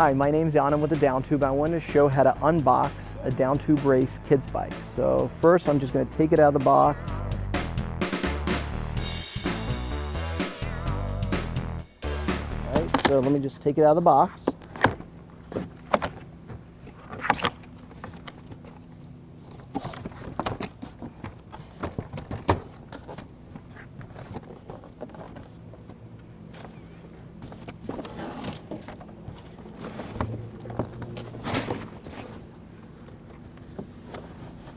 Hi, my name's Jan. I'm with the Downtube. I wanted to show how to unbox a Downtube race kids bike. So first I'm just going to take it out of the box. All right, so let me just take it out of the box.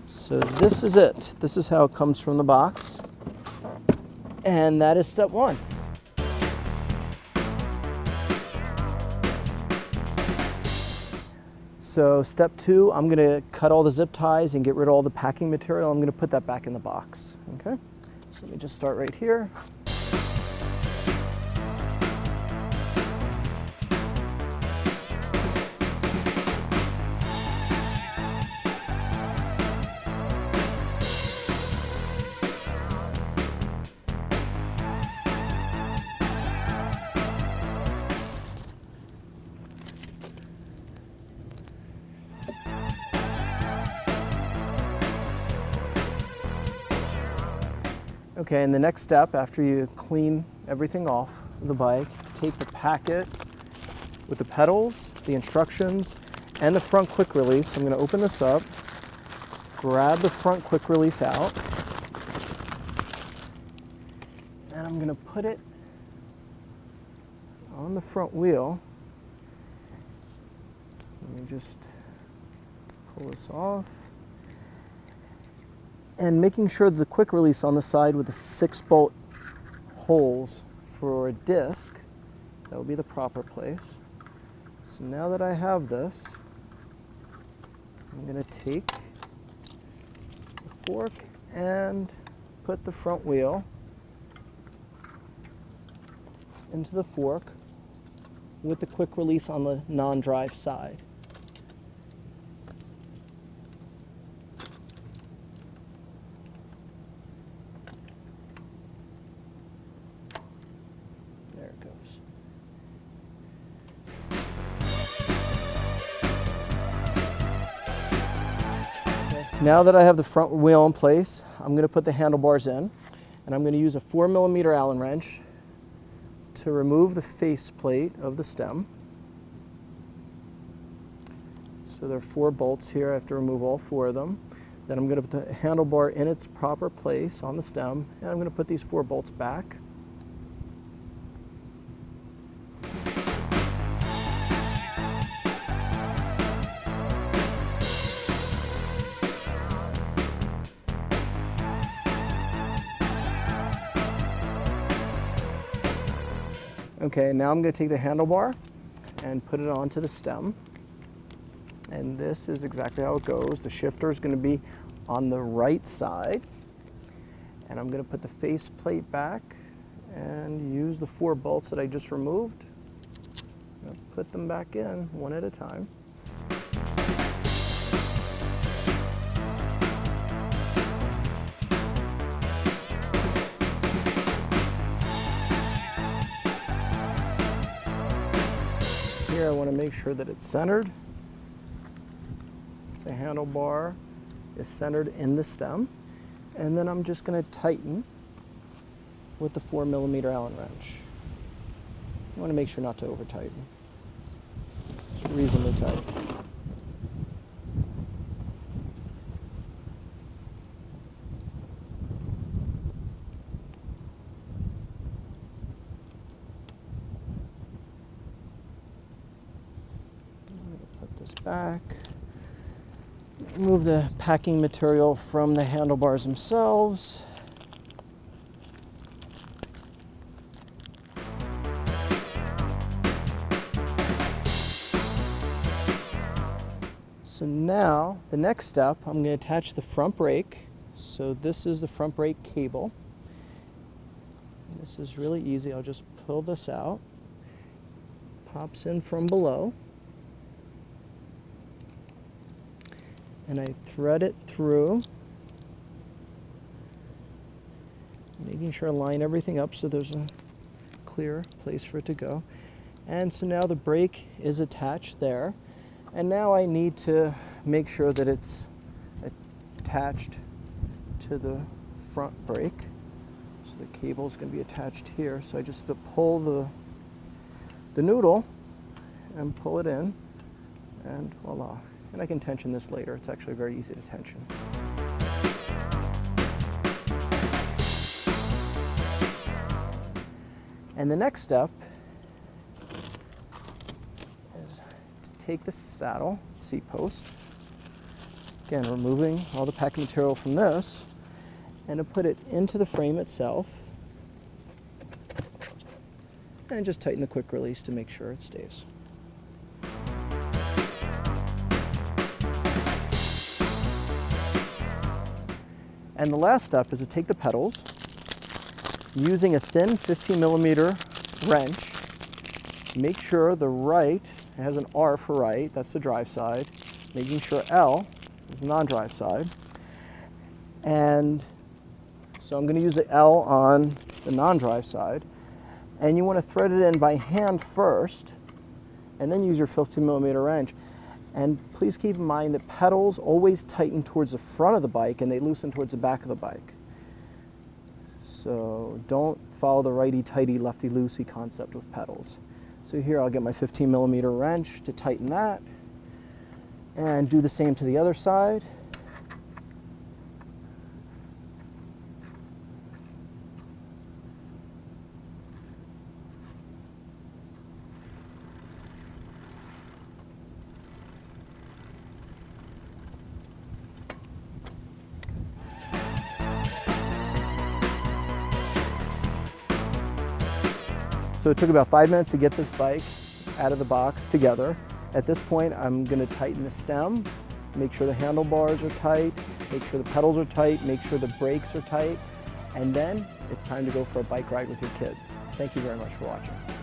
So this is it. This is how it comes from the box. And that is step one. So step two, I'm going to cut all the zip ties and get rid of all the packing material. I'm going to put that back in the box. Okay? So let me just start right here. Okay, and the next step, after you clean everything off the bike, take the packet with the pedals, the instructions, and the front quick release. I'm going to open this up, grab the front quick release out, and I'm going to put it on the front wheel. Let me just pull this off. And making sure that the quick release on the side with the 6-bolt holes for a disc, that will be the proper place. So now that I have this, I'm going to take the fork and put the front wheel into the fork with the quick release on the non-drive side. There it goes. Okay. Now that I have the front wheel in place, I'm going to put the handlebars in, and I'm going to use a 4mm Allen wrench to remove the faceplate of the stem. So there are 4 bolts here. I have to remove all 4 of them. Then I'm going to put the handlebar in its proper place on the stem, and I'm going to put these 4 bolts back. Okay, now I'm going to take the handlebar and put it onto the stem. And this is exactly how it goes. The shifter is going to be on the right side. And I'm going to put the faceplate back and use the 4 bolts that I just removed. Put them back in one at a time. Here I want to make sure that it's centered. The handlebar is centered in the stem. And then I'm just going to tighten with the 4mm Allen wrench. I want to make sure not to over tighten. It's reasonably tight. Back. Remove the packing material from the handlebars themselves. So now the next step, I'm going to attach the front brake. So this is the front brake cable. This is really easy. I'll just pull this out. Pops in from below. And I thread it through, making sure I line everything up so there's a clear place for it to go. And so now the brake is attached there. And now I need to make sure that it's attached to the front brake. So the cable is going to be attached here. So I just have to pull the noodle and pull it in, and voila. And I can tension this later. It's actually very easy to tension. And the next step is to take the saddle seat post, again removing all the packing material from this, and to put it into the frame itself, and just tighten the quick release to make sure it stays. And the last step is to take the pedals, using a thin 15mm wrench, make sure the right, it has an R for right, that's the drive side, making sure L is the non-drive side. And so I'm going to use the L on the non-drive side. And you want to thread it in by hand first, and then use your 15mm wrench. And please keep in mind that pedals always tighten towards the front of the bike and they loosen towards the back of the bike. So don't follow the righty-tighty, lefty-loosey concept with pedals. So here I'll get my 15mm wrench to tighten that, and do the same to the other side. So it took about 5 minutes to get this bike out of the box together. At this point, I'm going to tighten the stem, make sure the handlebars are tight, make sure the pedals are tight, make sure the brakes are tight, and then it's time to go for a bike ride with your kids. Thank you very much for watching.